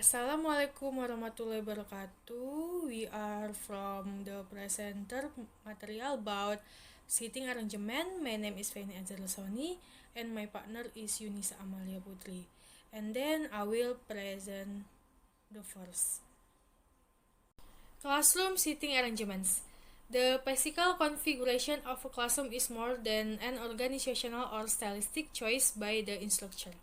Assalamualaikum warahmatullahi wabarakatuh. We are from the presenter material about seating arrangement. My name is Feni Azharlasoni and my partner is Yunisa Amalia Putri. And then I will present the first. Classroom seating arrangements. The physical configuration of a classroom is more than an organizational or stylistic choice by the instructor.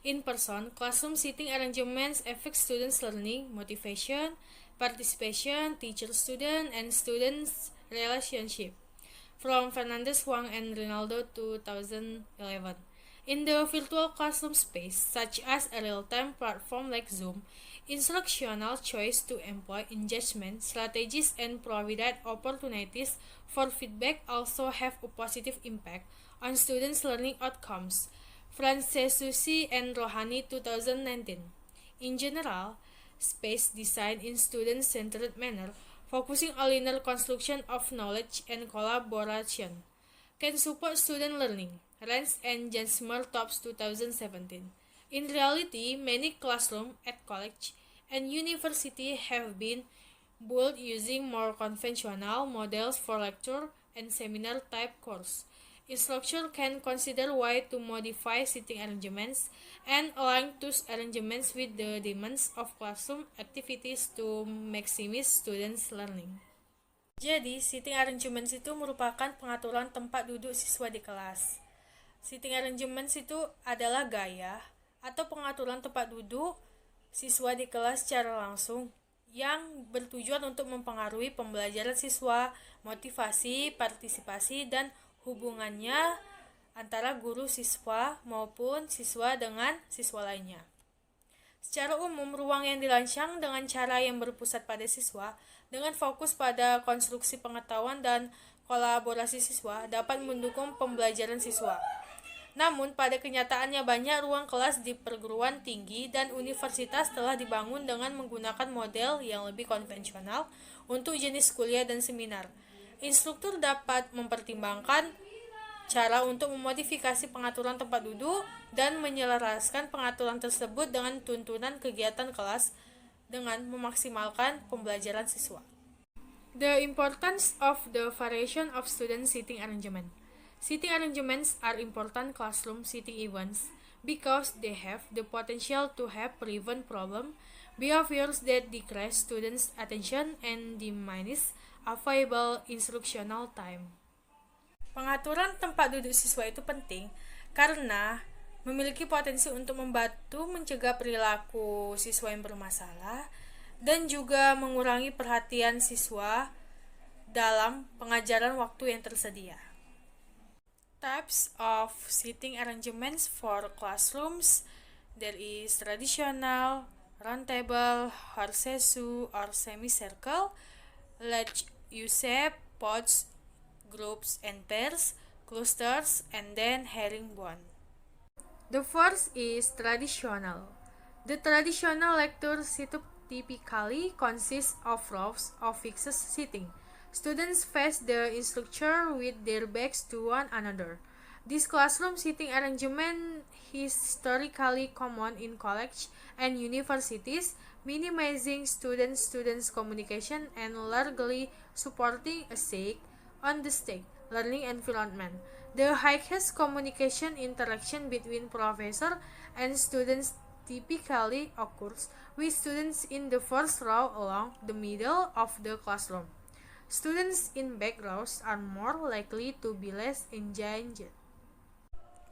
In person, classroom seating arrangements affect students' learning, motivation, participation, teacher-student, and students' relationship. From Fernandez Huang and Ronaldo 2011. In the virtual classroom space, such as a real-time platform like Zoom, instructional choice to employ engagement strategies and provide opportunities for feedback also have a positive impact on students' learning outcomes. Francesusi and Rohani 2019. In general, space design in student-centered manner, focusing on linear construction of knowledge and collaboration, can support student learning. Rance and Jansmer Tops 2017. In reality, many classrooms at college and university have been built using more conventional models for lecture and seminar type course. Instructor can consider why to modify seating arrangements and align those arrangements with the demands of classroom activities to maximize students' learning. Jadi, seating arrangements itu merupakan pengaturan tempat duduk siswa di kelas. Seating arrangements itu adalah gaya atau pengaturan tempat duduk siswa di kelas secara langsung yang bertujuan untuk mempengaruhi pembelajaran siswa, motivasi, partisipasi, dan hubungannya antara guru siswa maupun siswa dengan siswa lainnya. Secara umum, ruang yang dirancang dengan cara yang berpusat pada siswa, dengan fokus pada konstruksi pengetahuan dan kolaborasi siswa, dapat mendukung pembelajaran siswa. Namun, pada kenyataannya banyak ruang kelas di perguruan tinggi dan universitas telah dibangun dengan menggunakan model yang lebih konvensional untuk jenis kuliah dan seminar. Instruktur dapat mempertimbangkan cara untuk memodifikasi pengaturan tempat duduk dan menyelaraskan pengaturan tersebut dengan tuntunan kegiatan kelas dengan memaksimalkan pembelajaran siswa. The importance of the variation of student seating arrangement. Seating arrangements are important classroom seating events because they have the potential to have prevent problem behaviors that decrease students' attention and diminish available instructional time. Pengaturan tempat duduk siswa itu penting karena memiliki potensi untuk membantu mencegah perilaku siswa yang bermasalah dan juga mengurangi perhatian siswa dalam pengajaran waktu yang tersedia. Types of seating arrangements for classrooms. There is traditional, round table, horseshoe or semicircle, large U-shape, pods, groups and pairs, clusters, and then herringbone. The first is traditional. The traditional lecture setup typically consists of rows of fixed seating. Students face the instructor with their backs to one another. This classroom seating arrangement is historically common in college and universities, minimizing student-student communication and largely supporting a safe, on-the-stake learning environment. The highest communication interaction between professor and students typically occurs with students in the first row along the middle of the classroom. Students in back rows are more likely to be less engaged.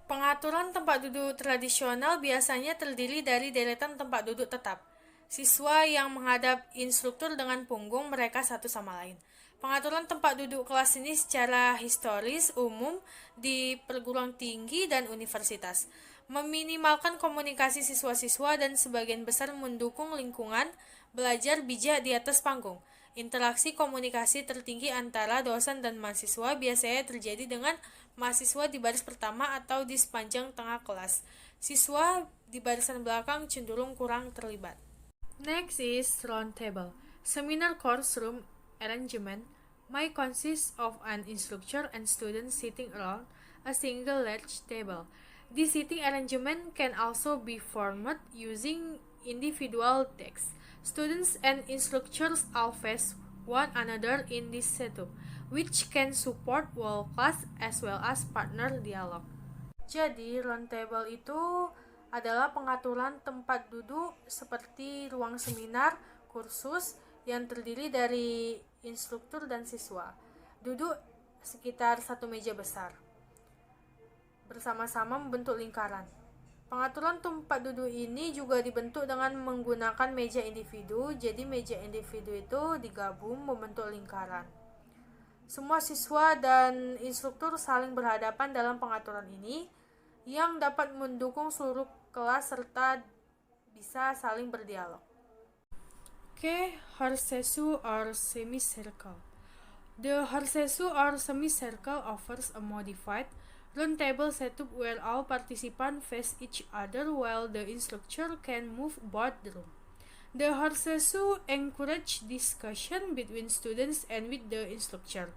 Pengaturan tempat duduk tradisional biasanya terdiri dari deretan tempat duduk tetap. Siswa yang menghadap instruktur dengan punggung mereka satu sama lain. Pengaturan tempat duduk kelas ini secara historis umum di perguruan tinggi dan universitas, meminimalkan komunikasi siswa-siswa dan sebagian besar mendukung lingkungan belajar bijak di atas panggung. Interaksi komunikasi tertinggi antara dosen dan mahasiswa biasanya terjadi dengan mahasiswa di baris pertama atau di sepanjang tengah kelas. Siswa di barisan belakang cenderung kurang terlibat. Next is round table. Seminar course room arrangement might consist of an instructor and students sitting around a single large table. This seating arrangement can also be formed using individual tasks. Students and instructors all face one another in this setup, which can support whole class as well as partner dialogue. Jadi, roundtable itu adalah pengaturan tempat duduk seperti ruang seminar, kursus yang terdiri dari instruktur dan siswa. Duduk sekitar satu meja besar, bersama-sama membentuk lingkaran. Pengaturan tempat duduk ini juga dibentuk dengan menggunakan meja individu, jadi meja individu itu digabung membentuk lingkaran. Semua siswa dan instruktur saling berhadapan dalam pengaturan ini, yang dapat mendukung seluruh kelas serta bisa saling berdialog. Harsesu or semicircle. The Harsesu or semicircle offers a modified roundtable setup where all participants face each other while the instructor can move about the room. The Harsesu encourages discussion between students and with the instructor.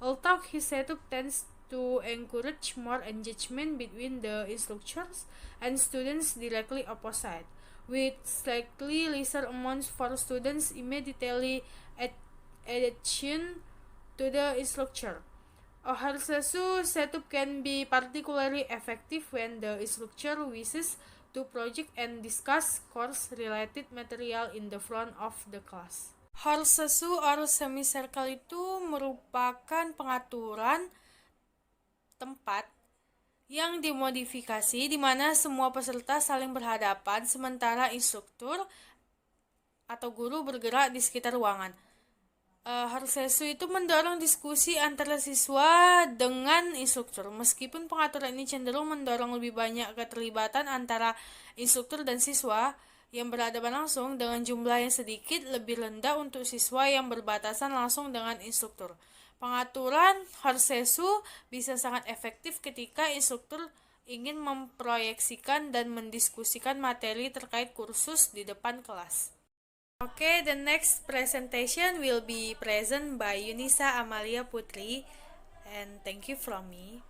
Although his setup tends to encourage more engagement between the instructors and students directly opposite, with slightly lesser amounts for students immediately adjacent to the instructor. A Harsesu setup can be particularly effective when the instructor wishes to project and discuss course-related material in the front of the class. Harsesu or semicircle itu merupakan pengaturan tempat yang dimodifikasi di mana semua peserta saling berhadapan sementara instruktur atau guru bergerak di sekitar ruangan. Harsesu itu mendorong diskusi antara siswa dengan instruktur. Meskipun pengaturan ini cenderung mendorong lebih banyak keterlibatan antara instruktur dan siswa yang berhadapan langsung dengan jumlah yang sedikit lebih rendah untuk siswa yang berbatasan langsung dengan instruktur. Pengaturan Harsesu bisa sangat efektif ketika instruktur ingin memproyeksikan dan mendiskusikan materi terkait kursus di depan kelas. Okay, the next presentation will be present by Yunisa Amalia Putri, and thank you from me.